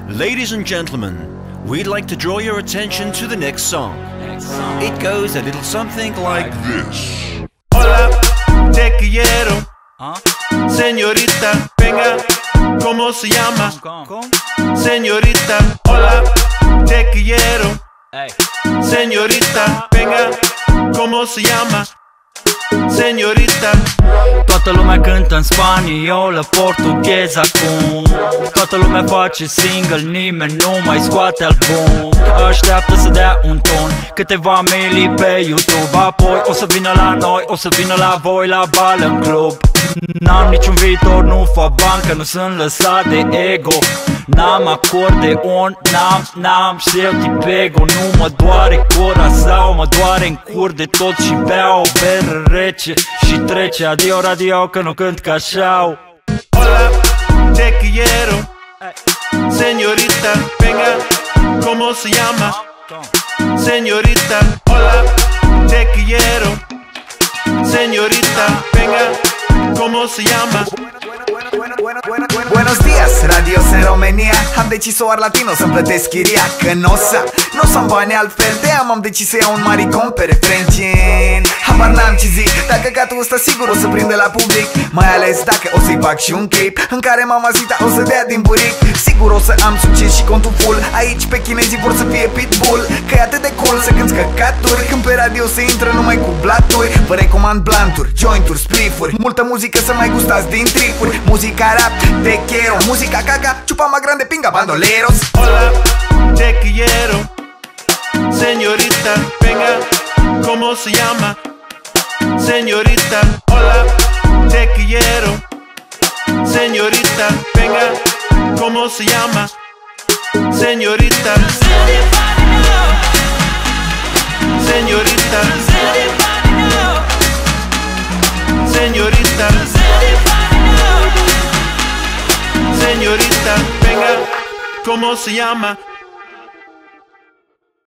Ladies and gentlemen, we'd like to draw your attention to the next song. It goes a little something like this. Hola, te quiero. Señorita, venga, ¿cómo se llama? Señorita, hola, te quiero. Señorita, venga, ¿cómo se llama? Señorita. Toată lumea cântă în spaniolă, portughez acum. Toată lumea face single, nimeni nu mai scoate album. Așteaptă să dea un ton, câteva milii pe YouTube. Apoi o să vină la noi, o să vină la voi la bal în club. N-am niciun viitor, nu fac bancă, nu sunt lăsat de ego. N-am acordeon, n-am și eu tipego. Nu mă doare cura sau mă doare în cur de tot și beau o bere rece și trece. Adio radio că nu cânt ca așa. Hola, te quiero. Señorita, venga, ¿cómo se llama? Señorita, hola, te quiero. Señorita, venga, ¿cómo se llama? Buenos días, radios în România. Am decis să o ar latino să-mi plătesc chiria, că n-o să-mi bani altfel. De-aia m-am decis să iau un maricon pe refren gen. Habar n-am ce zic, dacă căcatul ăsta sigur o să prinde la public. Mai ales dacă o să-i fac și un clip în care mamazita o să dea din buric. Sigur o să am succes și contul full. Aici pe chinezii vor să fie pitbull, că e atât de cool să cânti căcaturi, când pe radio se intră numai cu blaturi. Vă recomand blanturi, jointuri, spliffuri, multă muzică să mai gustați din tripuri. Muzica rap, te quiero, música caca, chupa más grande, pinga bandoleros. Hola, te quiero. Señorita, venga, ¿cómo se llama? Señorita, hola, te quiero. Señorita, venga, ¿cómo se llama? Señorita. Señorita. Señorita. Señorita, venga, ¿cómo se llama?